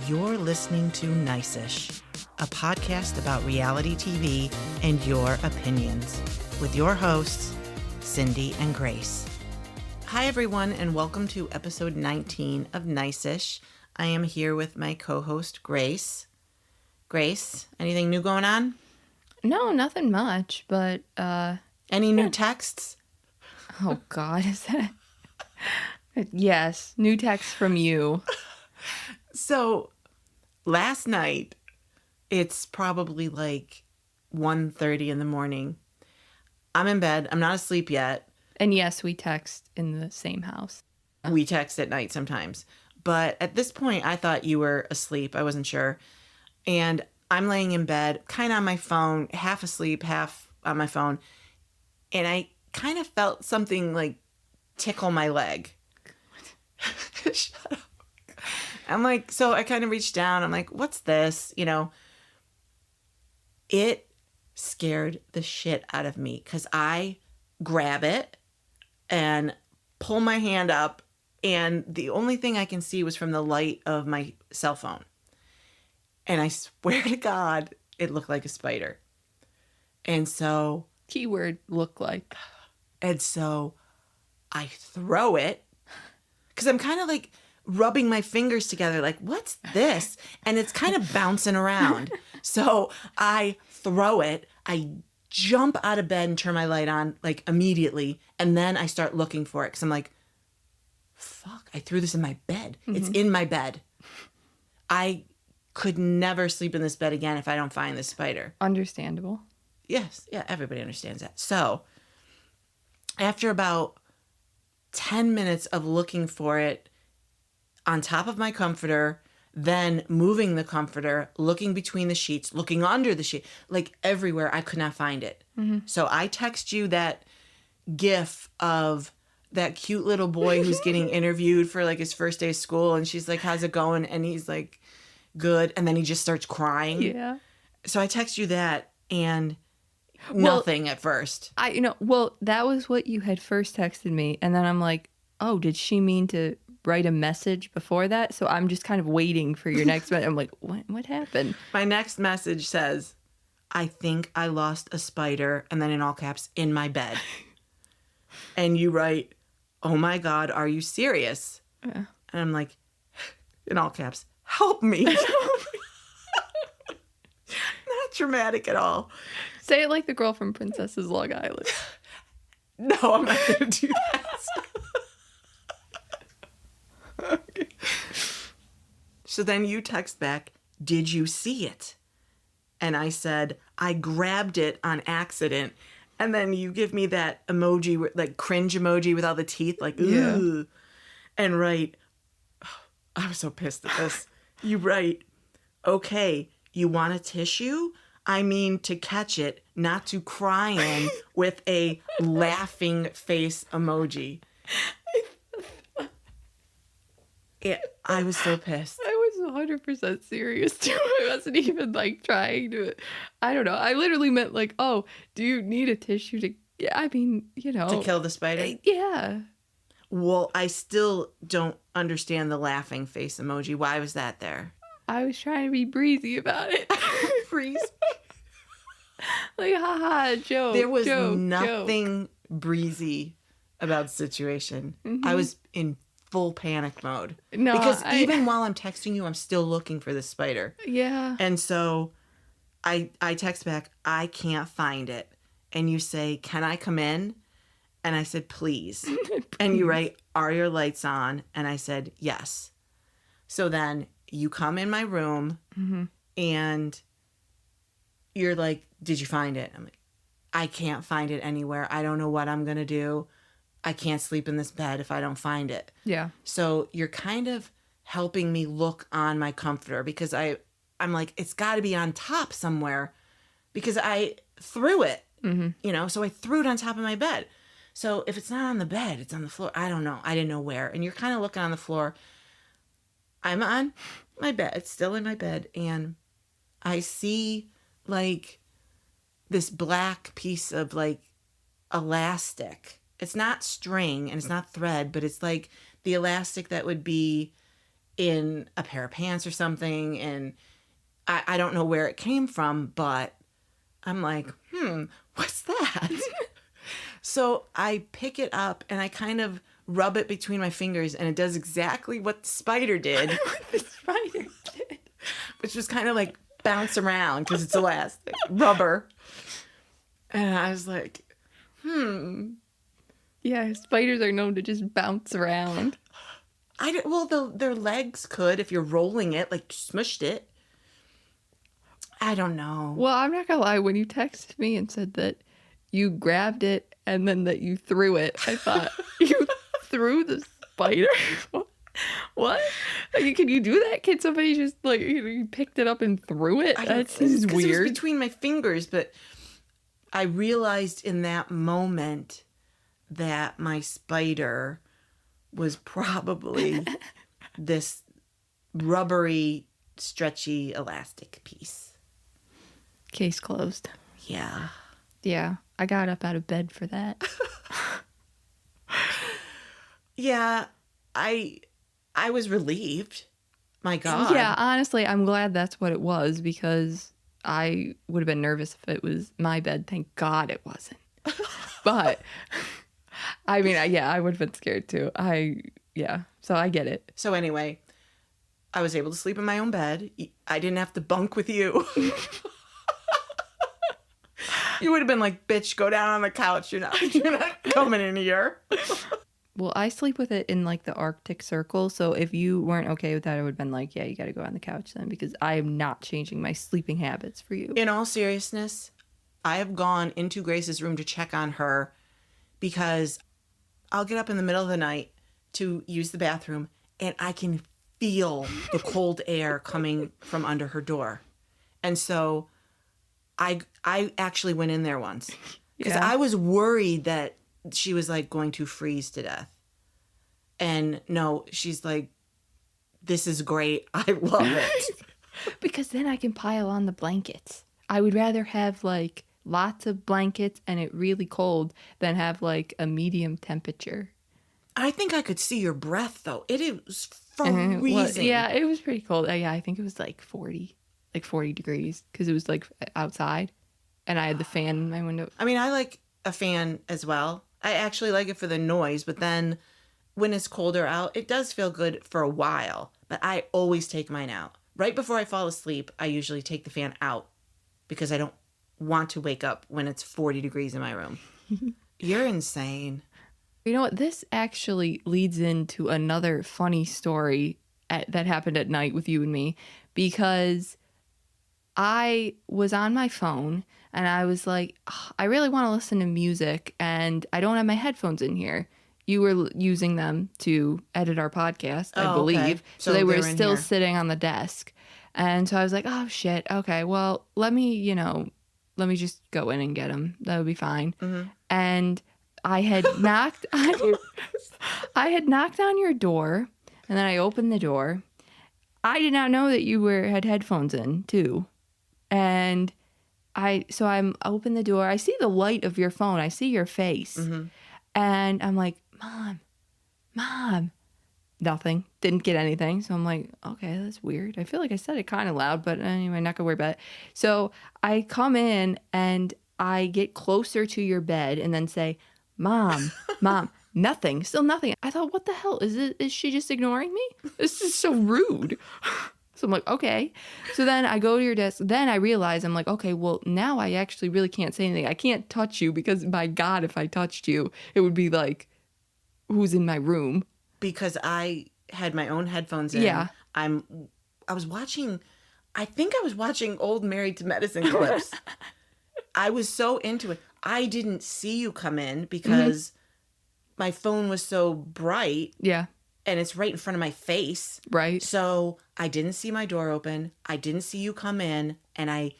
You're listening to Nice-ish, a podcast about reality TV and your opinions, with your hosts, Cindy and Grace. Hi, everyone, and welcome to episode 19 of Nice-ish. I am here with my co-host, Grace. Grace, anything new going on? No, nothing much, but, Any new texts? Oh, God, is that... Yes, new text from you. So, last night, it's probably like 1:30 in the morning. I'm in bed. I'm not asleep yet. And yes, we text in the same house. We text at night sometimes. But at this point, I thought you were asleep. I wasn't sure. And I'm laying in bed, kind of on my phone, half asleep, half on my phone. And I kind of felt something like tickle my leg. Shut up. I'm like, so I kind of reached down. I'm like, what's this? You know, it scared the shit out of me because I grab it and pull my hand up. And the only thing I can see was from the light of my cell phone. And I swear to God, it looked like a spider. And so... Keyword, look like. And so I throw it because I'm kind of like rubbing my fingers together like, what's this? And it's kind of bouncing around. So I throw it. I jump out of bed and turn my light on like immediately. And then I start looking for it because I'm like, fuck, I threw this in my bed. Mm-hmm. It's in my bed. I could never sleep in this bed again if I don't find this spider. Understandable. Yes. Yeah, everybody understands that. So after about 10 minutes of looking for it on top of my comforter, then moving the comforter, looking between the sheets, looking under the sheet, like everywhere, I could not find it. Mm-hmm. So I text you that gif of that cute little boy who's getting interviewed for like his first day of school. And she's like, how's it going? And he's like, good. And then he just starts crying. Yeah. So I text you that and nothing at first. That was what you had first texted me. And then I'm like, oh, did she mean to write a message before that? So I'm just kind of waiting for your next message. I'm like, what happened? My next message says, I think I lost a spider. And then in all caps, in my bed. And you write, oh my God, are you serious? Yeah. And I'm like, in all caps, help me. Not dramatic at all. Say it like the girl from Princess's Long Island. No, I'm not going to do that. Okay. So then you text back, did you see it? And I said, I grabbed it on accident. And then you give me that emoji, like cringe emoji with all the teeth, like, yeah. Ugh. And write, I was so pissed at this. You write, okay, you want a tissue? I mean to catch it, not to cry in, with a laughing face emoji. I was so pissed. I was 100% serious too. I wasn't even like trying to, I don't know. I literally meant like, oh, do you need a tissue to, I mean, you know. To kill the spider? Yeah. Well, I still don't understand the laughing face emoji. Why was that there? I was trying to be breezy about it. Breezy. Like, haha, joke. There was nothing breezy about the situation. Mm-hmm. I was in full panic mode. No, because even while I'm texting you, I'm still looking for this spider. Yeah. And so I text back, I can't find it. And you say, can I come in? And I said, please. Please. And you write, are your lights on? And I said, yes. So then you come in my room, mm-hmm. and you're like, did you find it? I'm like, I can't find it anywhere. I don't know what I'm going to do. I can't sleep in this bed if I don't find it. Yeah. So you're kind of helping me look on my comforter because I'm like, it's got to be on top somewhere because I threw it, mm-hmm. you know, so I threw it on top of my bed. So if it's not on the bed, it's on the floor. I don't know. I didn't know where. And you're kind of looking on the floor. I'm on my bed. It's still in my bed. And I see like this black piece of like elastic. It's not string and it's not thread, but it's like the elastic that would be in a pair of pants or something. And I don't know where it came from, but I'm like, what's that? So I pick it up and I kind of rub it between my fingers, and it does exactly what the spider did. The spider did. Which was kind of like bounce around because it's elastic, rubber. And I was like, Yeah, spiders are known to just bounce around. Their legs could if you're rolling it, like smushed it. I don't know. Well, I'm not gonna lie. When you texted me and said that you grabbed it and then that you threw it, I thought you threw the spider. What? Can you do that? Can somebody just like you picked it up and threw it? That seems weird. It was between my fingers, but I realized in that moment that my spider was probably this rubbery, stretchy, elastic piece. Case closed. Yeah. Yeah, I got up out of bed for that. Yeah, I was relieved. My God. Yeah, honestly, I'm glad that's what it was because I would have been nervous if it was my bed. Thank God it wasn't. But I mean, I would have been scared too. So I get it. So anyway, I was able to sleep in my own bed. I didn't have to bunk with you. You would have been like, bitch, go down on the couch. You're not coming in here. Well, I sleep with it in like the Arctic Circle. So if you weren't okay with that, I would have been like, yeah, you got to go on the couch then because I am not changing my sleeping habits for you. In all seriousness, I have gone into Grace's room to check on her because I'll get up in the middle of the night to use the bathroom and I can feel the cold air coming from under her door. And so I actually went in there once because I was worried that she was like going to freeze to death. And no, she's like, this is great. I love it. Because then I can pile on the blankets. I would rather have like lots of blankets and it really cold than have like a medium temperature. I think I could see your breath though. It was freezing. Well, yeah, it was pretty cold. Yeah, I think it was like 40 degrees because it was like outside and I had the fan in my window. I mean, I like a fan as well. I actually like it for the noise, but then when it's colder out, it does feel good for a while. But I always take mine out. Right before I fall asleep, I usually take the fan out because I don't want to wake up when it's 40 degrees in my room. You're insane. You know what? This actually leads into another funny story that happened at night with you and me because I was on my phone and I was like, I really want to listen to music and I don't have my headphones in here. You were using them to edit our podcast, I believe. Okay. So they were still sitting on the desk. And so I was like, oh, shit. Okay, well, let me just go in and get them. That would be fine. Mm-hmm. And I had knocked on your door and then I opened the door. I did not know that you had headphones in too. And I'm open the door. I see the light of your phone. I see your face. Mm-hmm. And I'm like, Mom. Nothing. Didn't get anything. So I'm like, okay, that's weird. I feel like I said it kind of loud, but anyway, not gonna worry about it. So I come in and I get closer to your bed and then say, Mom, nothing. Still nothing. I thought, what the hell? Is she just ignoring me? This is so rude. So I'm like, okay. So then I go to your desk. Then I realize I'm like, okay, well, now I actually really can't say anything. I can't touch you because, my God, if I touched you, it would be like, who's in my room? Because I had my own headphones in. Yeah. I was watching old Married to Medicine clips. I was so into it. I didn't see you come in because my phone was so bright. Yeah. And it's right in front of my face. Right. So I didn't see my door open. I didn't see you come in. And I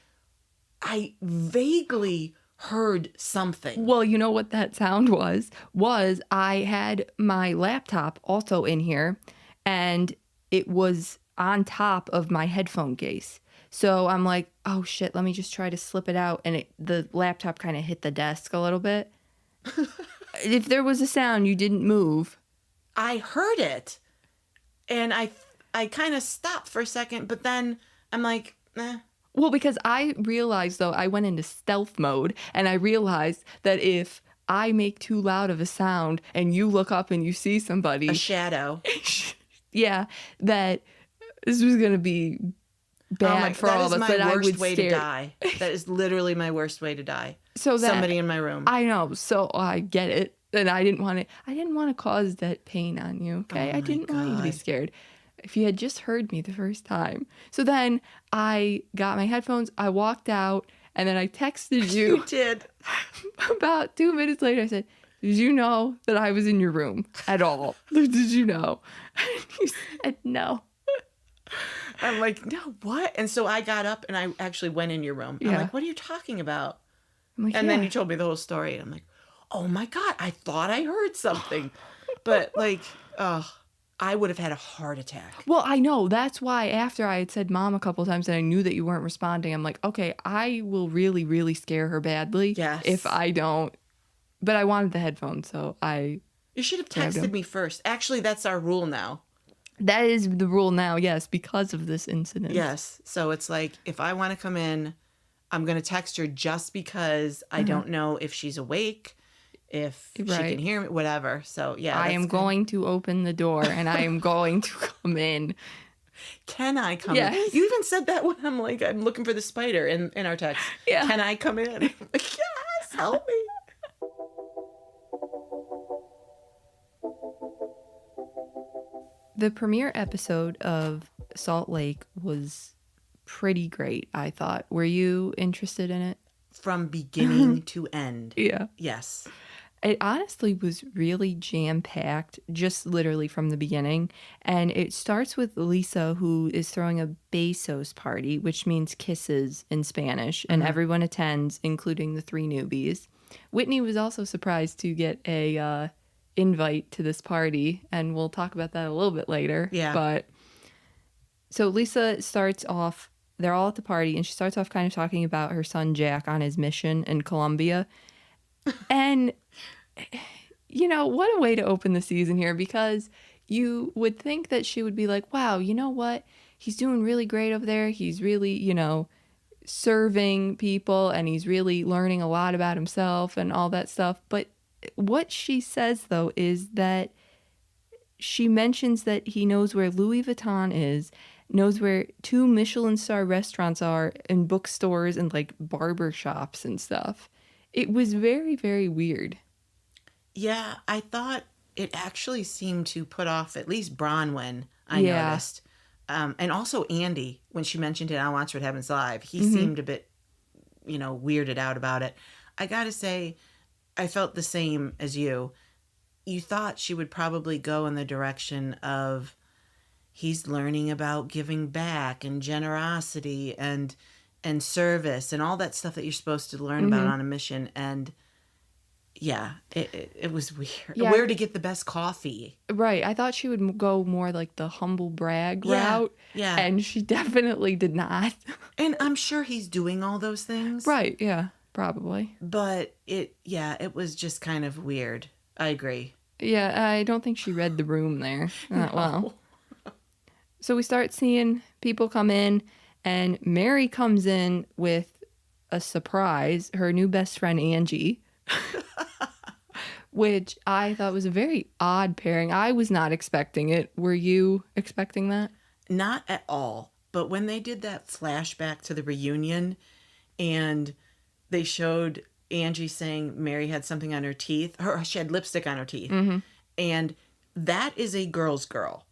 vaguely heard something. Well, you know what that sound was I had my laptop also in here. And it was on top of my headphone case. So I'm like, oh, shit, let me just try to slip it out. And the laptop kind of hit the desk a little bit. If there was a sound, you didn't move. I heard it. And I kind of stopped for a second, but then I'm like, eh. Well, because I realized, though, I went into stealth mode, and I realized that if I make too loud of a sound and you look up and you see somebody, A shadow. yeah, that this was going to be bad for all of us. That is my worst would way to die. That is literally my worst way to die. So that somebody in my room. I know. So I get it. And I didn't want to cause that pain on you. Okay. I didn't want you to be scared. If you had just heard me the first time. So then I got my headphones. I walked out and then I texted you. You did. About 2 minutes later, I said, did you know that I was in your room at all? Did you know? And you said no. I'm like, no, what? And so I got up and I actually went in your room. I'm like, what are you talking about? I'm like, and then you told me the whole story. And I'm like, oh my God, I thought I heard something. But like, I would have had a heart attack. Well, I know. That's why after I had said mom a couple of times and I knew that you weren't responding, I'm like, okay, I will really, really scare her badly if I don't. But I wanted the headphones, so I... You should have texted me first. Actually, that's our rule now. That is the rule now, yes, because of this incident. Yes. So it's like, if I want to come in, I'm going to text her just because I don't know if she's awake, if she can hear me, whatever. So, yeah. I am going to open the door and I am going to come in. Can I come in? You even said that when I'm like, I'm looking for the spider in our text. Yeah. Can I come in? I'm like, yes, help me. The premiere episode of Salt Lake was pretty great, I thought. Were you interested in it? From beginning to end. Yeah. Yes. It honestly was really jam-packed, just literally from the beginning. And it starts with Lisa, who is throwing a besos party, which means kisses in Spanish. And everyone attends, including the 3 newbies. Whitney was also surprised to get a invite to this party. And we'll talk about that a little bit later. Yeah. But so Lisa starts off, they're all at the party, and she starts off kind of talking about her son Jack on his mission in Colombia. And, you know, what a way to open the season here, because you would think that she would be like, wow, you know what? He's doing really great over there. He's really, you know, serving people, and he's really learning a lot about himself and all that stuff. But what she says, though, is that she mentions that he knows where Louis Vuitton is, knows where 2 Michelin star restaurants are, and bookstores and like barber shops and stuff. It was very, very weird. Yeah, I thought it actually seemed to put off at least Bronwyn, I noticed. And also Andy, when she mentioned it on Watch What Happens Live, he seemed a bit, you know, weirded out about it. I gotta say, I felt the same as you. You thought she would probably go in the direction of he's learning about giving back and generosity and service and all that stuff that you're supposed to learn about on a mission. And yeah, it was weird. Yeah. Where to get the best coffee. Right. I thought she would go more like the humble brag route. Yeah. And she definitely did not. And I'm sure he's doing all those things. Right. Yeah, probably. But it was just kind of weird. I agree. Yeah, I don't think she read the room there that well. So we start seeing people come in, and Mary comes in with a surprise, her new best friend, Angie, which I thought was a very odd pairing. I was not expecting it. Were you expecting that? Not at all. But when they did that flashback to the reunion and they showed Angie saying Mary had something on her teeth, she had lipstick on her teeth. Mm-hmm. And that is a girl's girl.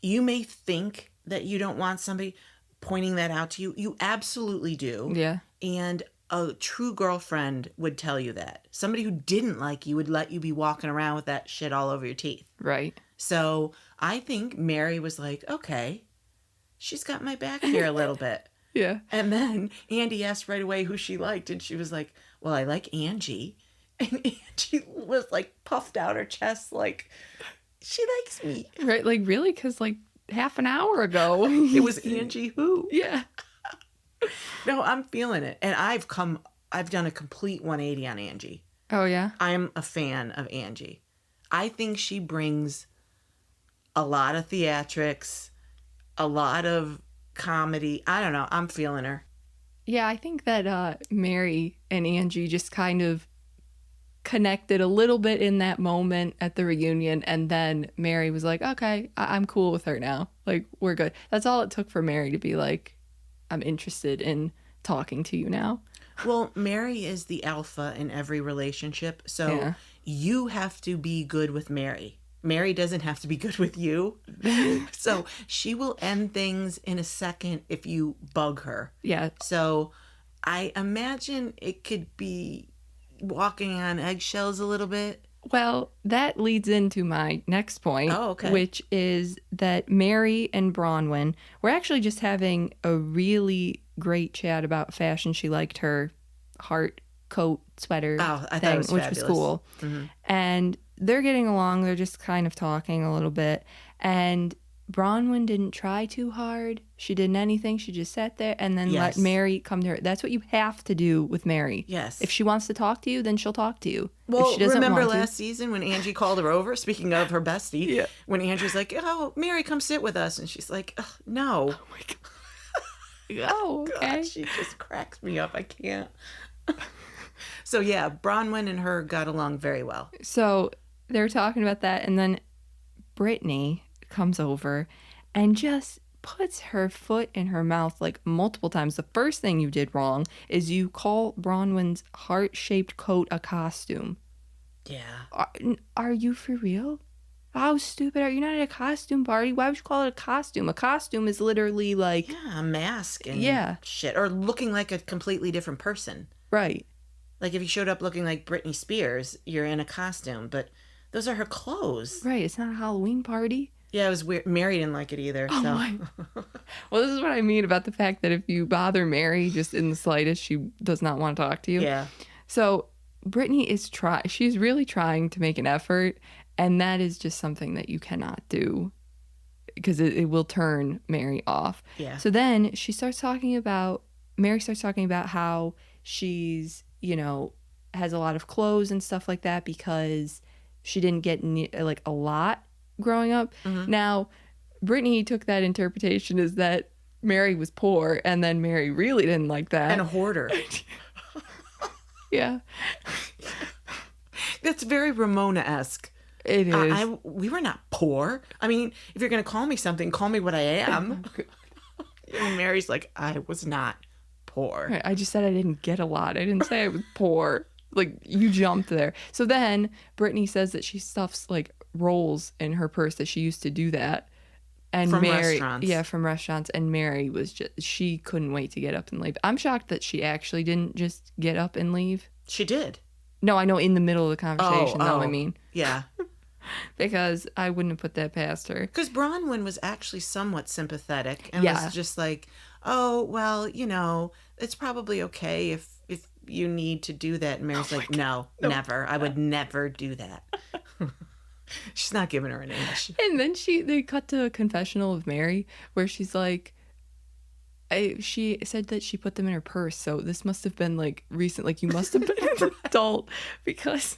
You may think that you don't want somebody pointing that out to you. You absolutely do. Yeah. And a true girlfriend would tell you that. Somebody who didn't like you would let you be walking around with that shit all over your teeth. Right. So I think Mary was like, okay, she's got my back here a little bit. Yeah. And then Andy asked right away who she liked. And she was like, well, I like Angie. And Angie was like puffed out her chest like, she likes me. Right. Like, really? Because like half an hour ago. It was Angie who? Yeah. No, I'm feeling it. And I've done a complete 180 on Angie. Oh, yeah? I'm a fan of Angie. I think she brings a lot of theatrics, a lot of comedy. I don't know. I'm feeling her. Yeah, I think that Mary and Angie just kind of connected a little bit in that moment at the reunion, and then Mary was like, okay, I'm cool with her now. Like, we're good. That's all it took for Mary to be like, I'm interested in talking to you now. Well, Mary is the alpha in every relationship, so Yeah. you have to be good with Mary. Mary doesn't have to be good with you. So she will end things in a second if you bug her. Yeah. So I imagine it could be walking on eggshells a little bit. Well, that leads into my next point, Oh, okay. which is that Mary and Bronwyn were actually just having a really great chat about fashion. She liked her heart coat sweater Oh, I thought thing, it was which fabulous. was cool. Mhm. And they're getting along. They're just kind of talking a little bit. And Bronwyn didn't try too hard. She didn't anything. She just sat there and then Yes. let Mary come to her. That's what you have to do with Mary. Yes. If she wants to talk to you, then she'll talk to you. Well, if she doesn't remember want to, last season when Angie called her over? Speaking of her bestie, Yeah. when Angie's like, "Oh, Mary, come sit with us," and she's like, "Ugh, "No." oh, okay. God, she just cracks me up. I can't. So yeah, Bronwyn and her got along very well. So they're talking about that, and then Brittany comes over and just puts her foot in her mouth like multiple times. The first thing you did wrong is you call Bronwyn's heart-shaped coat a costume. Yeah. Are you for real? How stupid are you? Not at a costume party. Why would you call it a costume? A costume is literally like, Yeah, a mask and Yeah. shit. Or looking like a completely different person. right. Like if you showed up looking like Britney Spears, you're in a costume, but those are her clothes. Right. It's not a Halloween party. Yeah, it was weird. Mary didn't like it either. Oh So my. Well, this is what I mean about the fact that if you bother Mary just in the slightest, she does not want to talk to you. yeah. So Brittany is she's really trying to make an effort, and that is just something that you cannot do because it will turn Mary off. Yeah. So then Mary starts talking about how she's, has a lot of clothes and stuff like that because she didn't get like a lot growing up. Mhm. Now, Brittany took that interpretation as that Mary was poor, and then Mary really didn't like that. And a hoarder. Yeah, That's very Ramona-esque. it is. We were not poor. I mean, if you're going to call me something, call me what I am. And Mary's like, I was not poor. Right, I just said I didn't get a lot. I didn't say I was poor. Like, you jumped there. So then Brittany says that she stuffs like rolls in her purse, that she used to do that. And From Mary, restaurants. yeah, from restaurants. And Mary she couldn't wait to get up and leave. I'm shocked that she actually didn't just get up and leave. She did. No, I know, in the middle of the conversation, though, I mean. Yeah. Because I wouldn't have put that past her. Because Bronwyn was actually somewhat sympathetic and Yeah. was just like, oh, well, it's probably okay if you need to do that. And Mary's like, no, never. I would never do that. She's not giving her an inch. And then they cut to a confessional of Mary where she's like, she said that she put them in her purse. So this must have been like recent. Like, you must have been an adult because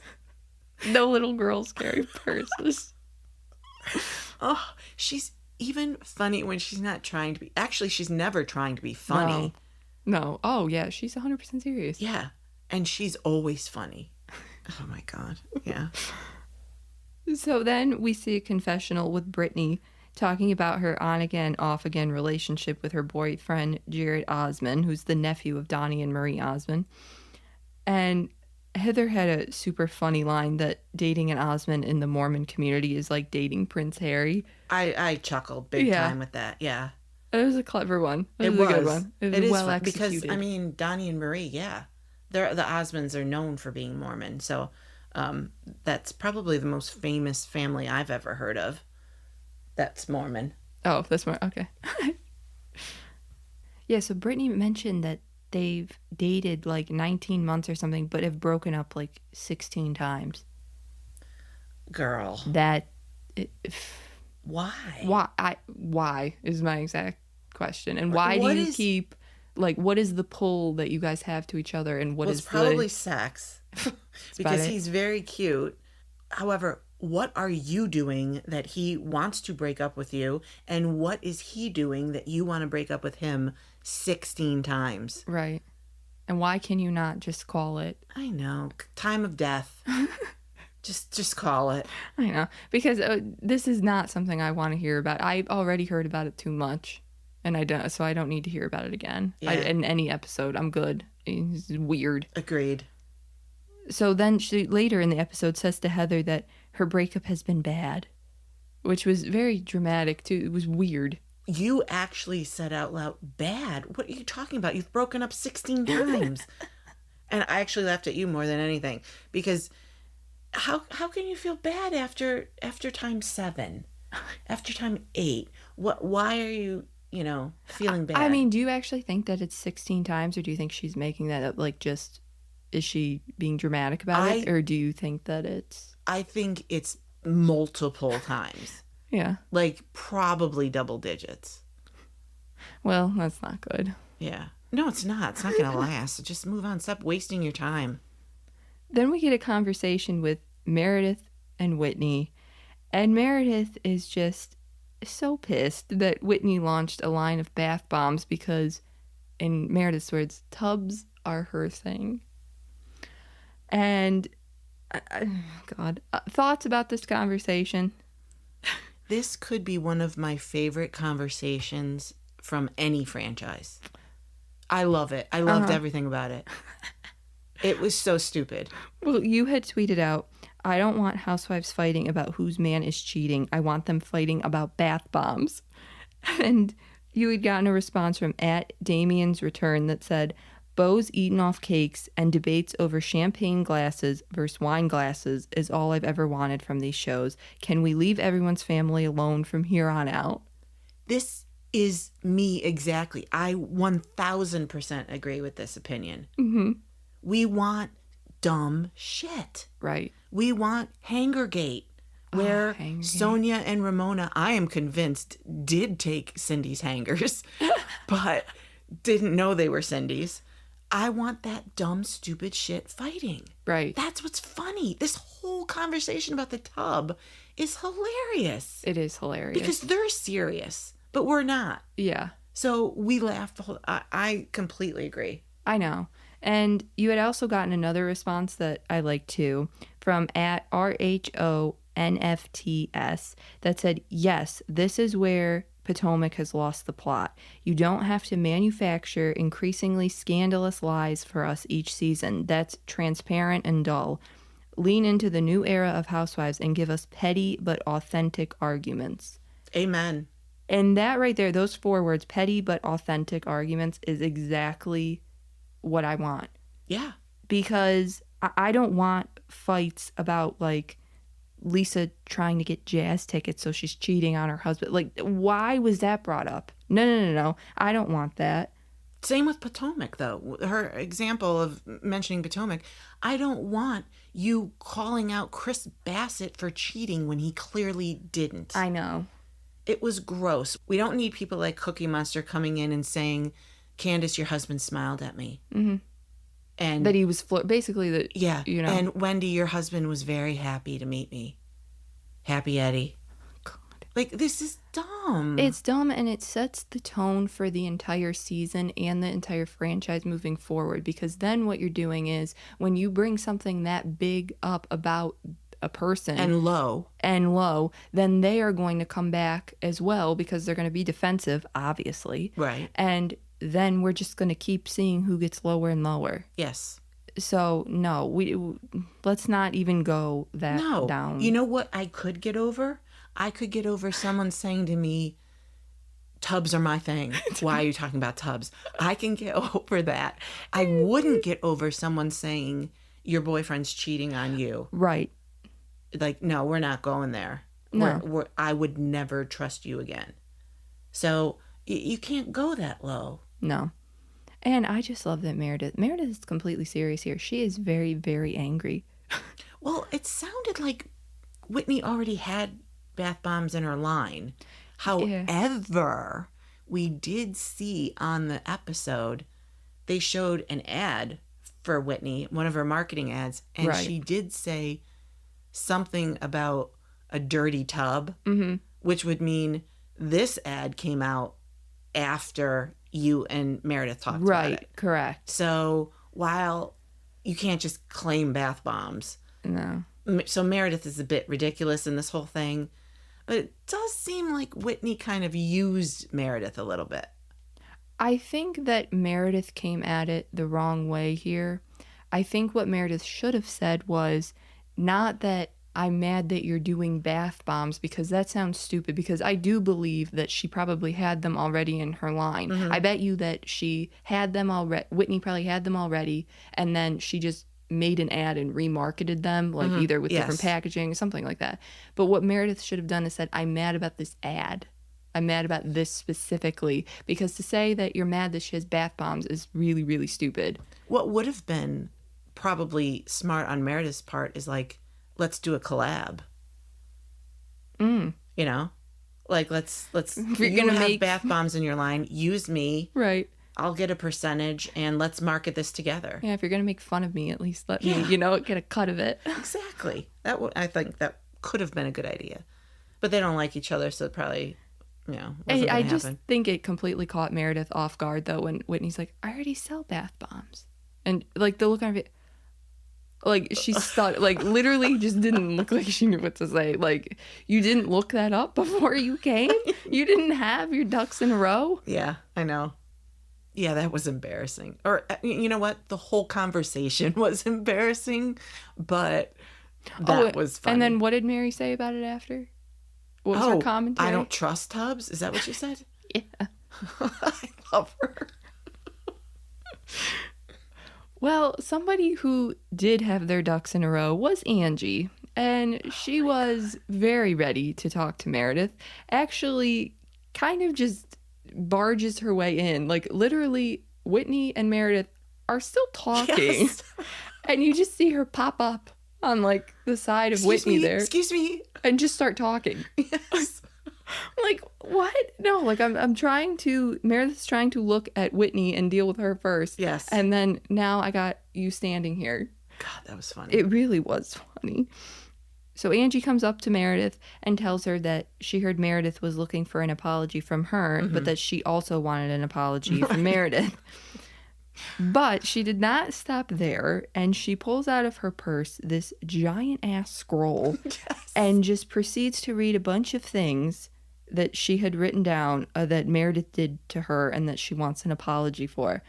no little girls carry purses. Oh, she's even funny when she's not trying to be. Actually, she's never trying to be funny. No. Oh, yeah. She's 100% serious. Yeah. And she's always funny. Oh, my God. Yeah. So then we see a confessional with Brittany talking about her on-again, off-again relationship with her boyfriend, Jared Osmond, who's the nephew of Donnie and Marie Osmond. And Heather had a super funny line that dating an Osmond in the Mormon community is like dating Prince Harry. I chuckled big Yeah. time with that. Yeah. It was a clever one. It was a good one. It was It is well fun, executed. because I mean Donnie and Marie, yeah, the Osmonds are known for being Mormon, so that's probably the most famous family I've ever heard of. That's Mormon. Oh, that's more okay. Yeah, so Brittany mentioned that they've dated like 19 months or something, but have broken up like 16 times. Girl, Why? Why is my exact question. And why What do you is- keep, like, what is the pull that you guys have to each other, and what well, is it's probably the... sex about because it. he's very cute. However, what are you doing that he wants to break up with you? And what is he doing that you want to break up with him 16 times? Right. And why can you not just call it? I know. Time of death. Just call it. I know. Because this is not something I want to hear about. I've already heard about it too much. And I don't need to hear about it again. Yeah. In any episode. I'm good. It's weird. Agreed. So then she later in the episode says to Heather that her breakup has been bad, which was very dramatic too. It was weird. You actually said out loud, bad? What are you talking about? You've broken up 16 times. And I actually laughed at you more than anything, because how can you feel bad after time 7, after time 8? Why are you feeling bad? I mean, do you actually think that it's 16 times, or do you think she's making that up? Like, just is she being dramatic about it, or do you think that it's? I think it's multiple times. Yeah. Like probably double digits. Well, that's not good. Yeah. No, it's not. It's not going to last. Just move on. Stop wasting your time. Then we get a conversation with Meredith and Whitney. And Meredith is just so pissed that Whitney launched a line of bath bombs because, in Meredith's words, tubs are her thing. And, God, thoughts about this conversation? This could be one of my favorite conversations from any franchise. I love it. I loved everything about it. It was so stupid. Well, you had tweeted out, I don't want housewives fighting about whose man is cheating. I want them fighting about bath bombs. And you had gotten a response from @Damien's Return that said, Beau's eaten off cakes and debates over champagne glasses versus wine glasses is all I've ever wanted from these shows. Can we leave everyone's family alone from here on out? This is me exactly. I 1000% agree with this opinion. Mm-hmm. We want dumb shit. Right. We want Hangergate, where Sonia and Ramona, I am convinced, did take Cindy's hangers, but didn't know they were Cindy's. I want that dumb, stupid shit fighting. Right. That's what's funny. This whole conversation about the tub is hilarious. It is hilarious. Because they're serious, but we're not. Yeah. So we laughed the whole... I completely agree. I know. And you had also gotten another response that I like too, from @RHONFTS that said, yes, this is where Potomac has lost the plot. You don't have to manufacture increasingly scandalous lies for us each season. That's transparent and dull. Lean into the new era of Housewives and give us petty but authentic arguments. Amen. And that right there, those 4 words, petty but authentic arguments, is exactly what I want. Yeah. Because I don't want fights about, like, Lisa trying to get jazz tickets so she's cheating on her husband. Like, why was that brought up? No. I don't want that. Same with Potomac, though. Her example of mentioning Potomac, I don't want you calling out Chris Bassett for cheating when he clearly didn't. I know. It was gross. We don't need people like Cookie Monster coming in and saying, Candace, your husband smiled at me. Mm-hmm. And that he was basically that. Yeah. You know. And Wendy, your husband was very happy to meet me. Happy Eddie. God. Like, this is dumb. It's dumb, and it sets the tone for the entire season and the entire franchise moving forward, because then what you're doing is when you bring something that big up about a person and low, then they are going to come back as well because they're going to be defensive, obviously. Right. And then we're just going to keep seeing who gets lower and lower. Yes. So, no, let's not even go that down. You know what I could get over? I could get over someone saying to me, tubs are my thing. Why are you talking about tubs? I can get over that. I wouldn't get over someone saying your boyfriend's cheating on you. Right. Like, no, we're not going there. No. I would never trust you again. So you can't go that low. No. And I just love that Meredith is completely serious here. She is very, very angry. Well, it sounded like Whitney already had bath bombs in her line. However, we did see on the episode, they showed an ad for Whitney, one of her marketing ads, and she did say something about a dirty tub, which would mean this ad came out after you and Meredith talked about it. Right, correct. So while you can't just claim bath bombs. No. So Meredith is a bit ridiculous in this whole thing. But it does seem like Whitney kind of used Meredith a little bit. I think that Meredith came at it the wrong way here. I think what Meredith should have said was not that I'm mad that you're doing bath bombs, because that sounds stupid, because I do believe that she probably had them already in her line. I bet you that she had them already. Whitney probably had them already, and then she just made an ad and remarketed them, like either with different packaging, something like that. But what Meredith should have done is said, I'm mad about this ad. I'm mad about this specifically, because to say that you're mad that she has bath bombs is really, really stupid. What would have been probably smart on Meredith's part is like, let's do a collab. You know, like let's If you're you gonna have make bath bombs in your line, use me. Right. I'll get a percentage and let's market this together. Yeah, if you're going to make fun of me, at least let me, get a cut of it. Exactly. I think that could have been a good idea. But they don't like each other, so it probably, wasn't going to I happen. just think it completely caught Meredith off guard, though, when Whitney's like, I already sell bath bombs. And, like, the look on her face, like, she started, like, literally just didn't look like she knew what to say. Like, you didn't look that up before you came? You didn't have your ducks in a row? Yeah, I know. Yeah, that was embarrassing. Or, you know what? The whole conversation was embarrassing, but that was funny. And then what did Mary say about it after? What was her commentary? I don't trust tubs? Is that what she said? Yeah. I love her. Well, somebody who did have their ducks in a row was Angie. And she was very ready to talk to Meredith. Actually, kind of just barges her way in. Like, literally, Whitney and Meredith are still talking. Yes. And you just see her pop up on, like, the side of Whitney there. Excuse me. And just start talking. Yes. Like, what? No, like, Meredith's trying to look at Whitney and deal with her first. Yes. And then now I got you standing here. God, that was funny. It really was funny. So Angie comes up to Meredith and tells her that she heard Meredith was looking for an apology from her, but that she also wanted an apology from Meredith. But she did not stop there, and she pulls out of her purse this giant-ass scroll and just proceeds to read a bunch of things that she had written down that Meredith did to her and that she wants an apology for.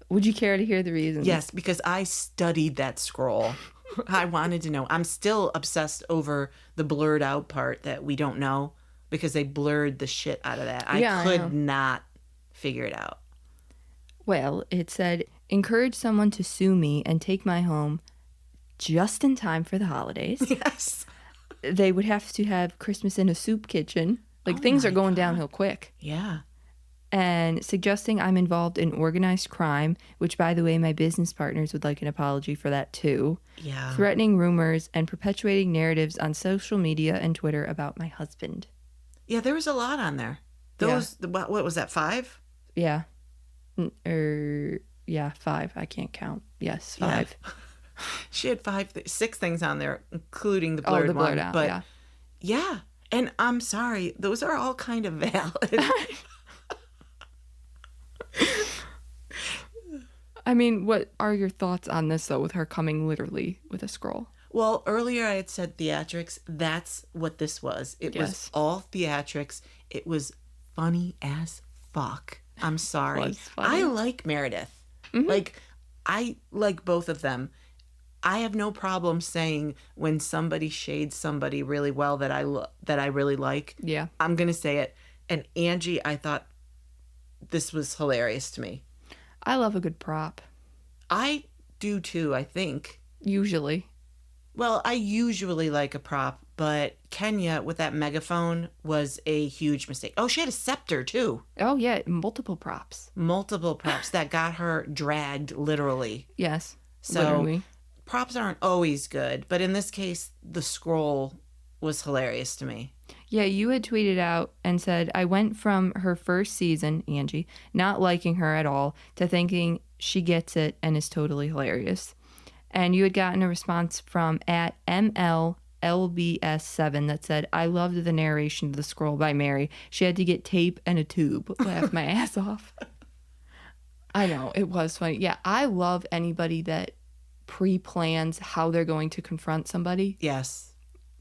Would you care to hear the reasons? Yes, because I studied that scroll. I wanted to know. I'm still obsessed over the blurred out part that we don't know, because they blurred the shit out of that. I could not figure it out. Well, it said, encourage someone to sue me and take my home just in time for the holidays. Yes. They would have to have Christmas in a soup kitchen. Like, things are going downhill quick. Yeah. And suggesting I'm involved in organized crime, which, by the way, my business partners would like an apology for that, too. Yeah. Threatening rumors and perpetuating narratives on social media and Twitter about my husband. Yeah, there was a lot on there. What was that, 5? Yeah. 5. I can't count. Yes, 5. Yeah. She had 6 things on there, including the blurred one. Out, but yeah. And I'm sorry, those are all kind of valid. I mean, what are your thoughts on this, though, with her coming literally with a scroll? Well, earlier I had said theatrics. That's what this was. It was all theatrics. It was funny as fuck. I'm sorry. I like Meredith. Like, I like both of them. I have no problem saying when somebody shades somebody really well that I really like. Yeah. I'm going to say it. And Angie, I thought this was hilarious to me. I love a good prop. I do too, I think. Usually. Well, I usually like a prop, but Kenya with that megaphone was a huge mistake. Oh, she had a scepter too. Oh, yeah. Multiple props. Multiple props that got her dragged, literally. Yes. So literally. Props aren't always good, but in this case, the scroll was hilarious to me. Yeah, you had tweeted out and said, I went from her first season, Angie, not liking her at all, to thinking she gets it and is totally hilarious. And you had gotten a response from @ML LBS7 that said, I loved the narration of The Scroll by Mary. She had to get tape and a tube. Laughed my ass off. I know, it was funny. Yeah, I love anybody that pre-plans how they're going to confront somebody. Yes.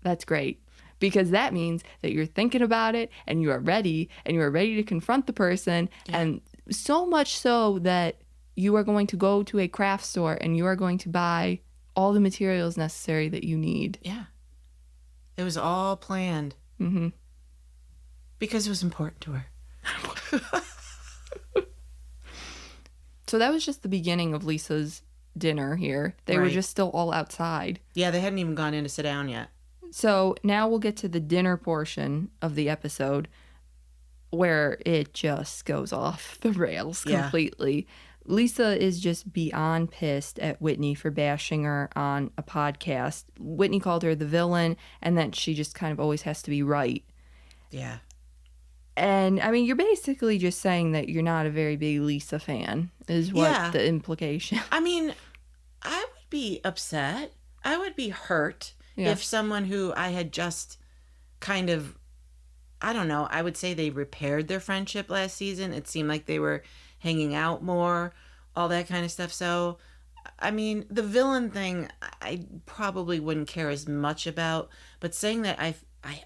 That's great. Because that means that you're thinking about it and you are ready to confront the person. Yeah. And so much so that you are going to go to a craft store and you are going to buy all the materials necessary that you need. Yeah. It was all planned. Mm-hmm. Because it was important to her. So that was just the beginning of Lisa's dinner here. They were just still all outside. Yeah, they hadn't even gone in to sit down yet. So now we'll get to the dinner portion of the episode where it just goes off the rails completely. Yeah. Lisa is just beyond pissed at Whitney for bashing her on a podcast. Whitney called her the villain, and that she just kind of always has to be right. Yeah. And, I mean, you're basically just saying that you're not a very big Lisa fan, is what the implication. I mean, I would be upset. I would be hurt if someone who I had just kind of, I don't know, I would say they repaired their friendship last season. It seemed like they were hanging out more, all that kind of stuff. So, I mean, the villain thing, I probably wouldn't care as much about. But saying that I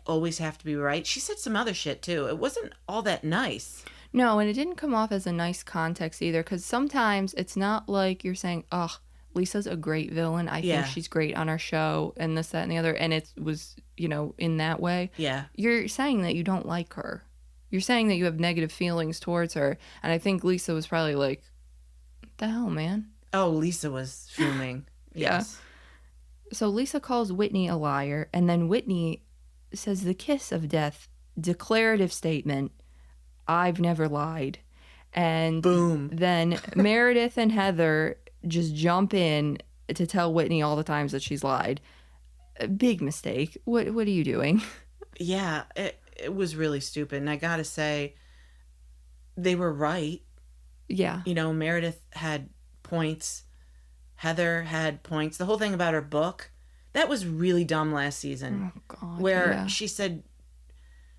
always have to be right, she said some other shit too. It wasn't all that nice. No, and it didn't come off as a nice context either. Because sometimes it's not like you're saying, oh, Lisa's a great villain. I think she's great on our show and this, that, and the other. And it was, in that way. Yeah. You're saying that you don't like her. You're saying that you have negative feelings towards her. And I think Lisa was probably like, what the hell, man? Oh, Lisa was fuming. Yes. Yeah. So Lisa calls Whitney a liar. And then Whitney says the kiss of death, declarative statement, I've never lied. And boom. Then Meredith and Heather just jump in to tell Whitney all the times that she's lied. A big mistake. What are you doing? Yeah, it was really stupid. And I gotta say, they were right. Yeah. Meredith had points. Heather had points. The whole thing about her book, that was really dumb last season. Oh, God. Where she said,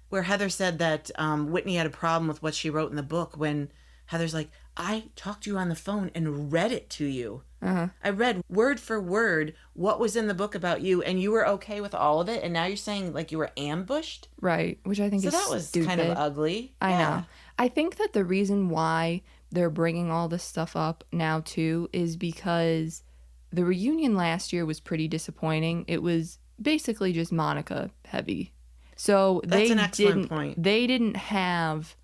where Heather said that Whitney had a problem with what she wrote in the book, when Heather's like, I talked to you on the phone and read it to you. Uh-huh. I read word for word what was in the book about you, and you were okay with all of it, and now you're saying like you were ambushed? Right, which I think is stupid. So that was stupid. Kind of ugly. I know. I think that the reason why they're bringing all this stuff up now too is because the reunion last year was pretty disappointing. It was basically just Monica heavy. So that's an excellent point. They didn't have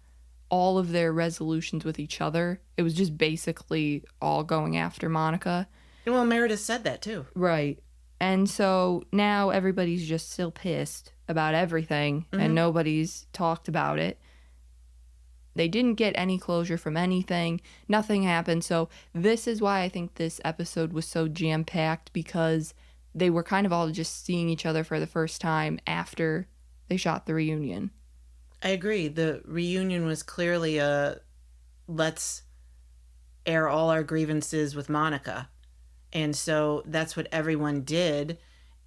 all of their resolutions with each other. It was just basically all going after Monica. Well, Meredith said that too. Right. And so now everybody's just still pissed about everything, and nobody's talked about it. They didn't get any closure from anything. Nothing happened. So this is why I think this episode was so jam-packed, because they were kind of all just seeing each other for the first time after they shot the reunion. I agree. The reunion was clearly let's air all our grievances with Monica. And so that's what everyone did,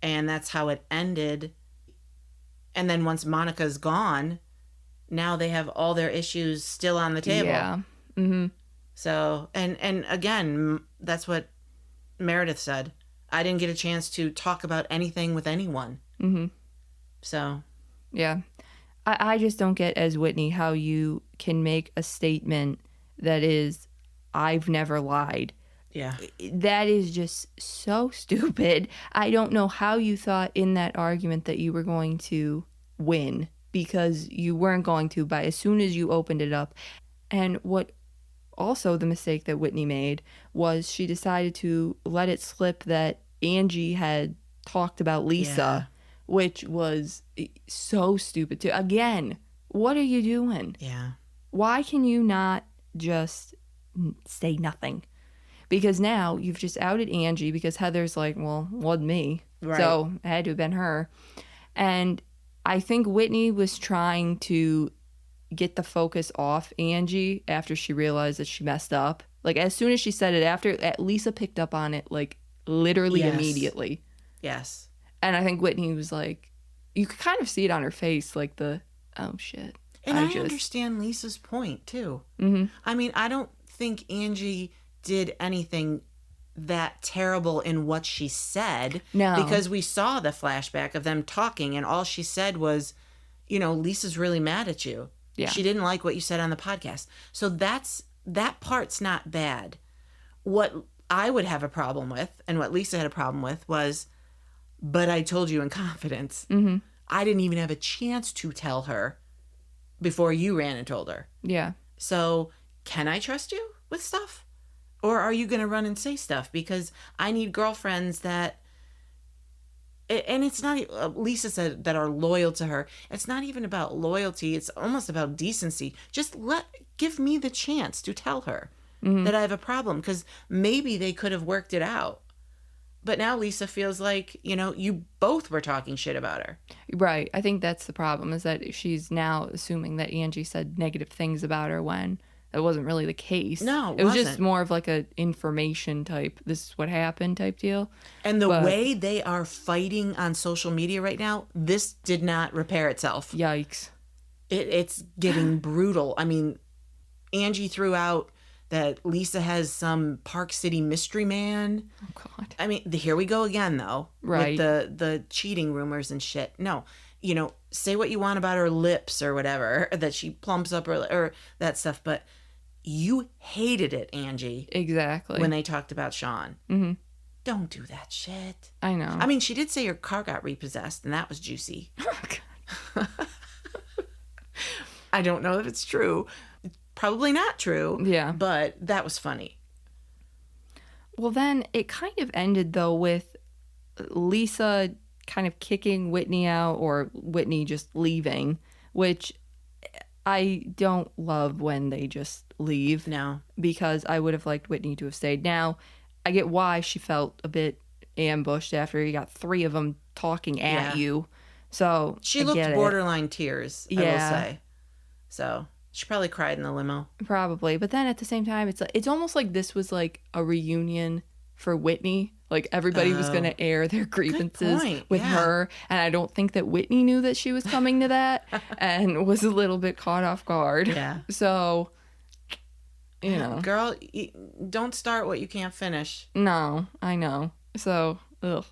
and that's how it ended. And then once Monica's gone, now they have all their issues still on the table. Yeah. Mm-hmm. So, and again, that's what Meredith said. I didn't get a chance to talk about anything with anyone. Mm-hmm. So. Yeah. I just don't get, as Whitney, how you can make a statement that is, I've never lied. Yeah. That is just so stupid. I don't know how you thought in that argument that you were going to win, because you weren't going to by as soon as you opened it up. And what also the mistake that Whitney made was she decided to let it slip that Angie had talked about Lisa, which was so stupid too. Again, what are you doing? Yeah. Why can you not just say nothing? Because now you've just outed Angie, because Heather's like, well, it wasn't me. Right. So it had to have been her. And I think Whitney was trying to get the focus off Angie after she realized that she messed up. Like, as soon as she said it, after Lisa picked up on it, like, literally immediately. Yes. And I think Whitney was like, you could kind of see it on her face, like oh shit. And I understand Lisa's point too. Mm-hmm. I mean, I don't think Angie did anything that terrible in what she said. No. Because we saw the flashback of them talking, and all she said was, Lisa's really mad at you. Yeah. She didn't like what you said on the podcast. So that part's not bad. What I would have a problem with, and what Lisa had a problem with, was, but I told you in confidence. Mm-hmm. I didn't even have a chance to tell her before you ran and told her. Yeah. So can I trust you with stuff? Or are you going to run and say stuff? Because I need girlfriends that, and it's not, Lisa said, that are loyal to her. It's not even about loyalty. It's almost about decency. Just give me the chance to tell her that I have a problem, because maybe they could have worked it out. But now Lisa feels like, you both were talking shit about her. Right. I think that's the problem, is that she's now assuming that Angie said negative things about her when that wasn't really the case. No, it was just more of like a information type, this is what happened type deal. And the way they are fighting on social media right now, this did not repair itself. Yikes. It's getting brutal. I mean, Angie threw out that Lisa has some Park City mystery man. Oh, God. I mean, here we go again, though. Right. With the cheating rumors and shit. No, say what you want about her lips or whatever, that she plumps up or that stuff, but you hated it, Angie. Exactly. When they talked about Sean. Mm-hmm. Don't do that shit. I know. I mean, she did say your car got repossessed, and that was juicy. I don't know if it's true. It's probably not true. Yeah. But that was funny. Well, then it kind of ended, though, with Lisa kind of kicking Whitney out, or Whitney just leaving, which I don't love when they just leave. No. Because I would have liked Whitney to have stayed. Now, I get why she felt a bit ambushed after you got 3 of them talking at you. So she looked borderline tears, I will say. So she probably cried in the limo. Probably. But then at the same time, it's almost like this was like a reunion for Whitney. Like everybody was going to air their grievances with her. And I don't think that Whitney knew that she was coming to that and was a little bit caught off guard. Yeah. So, Girl, don't start what you can't finish. No, I know. So, ugh.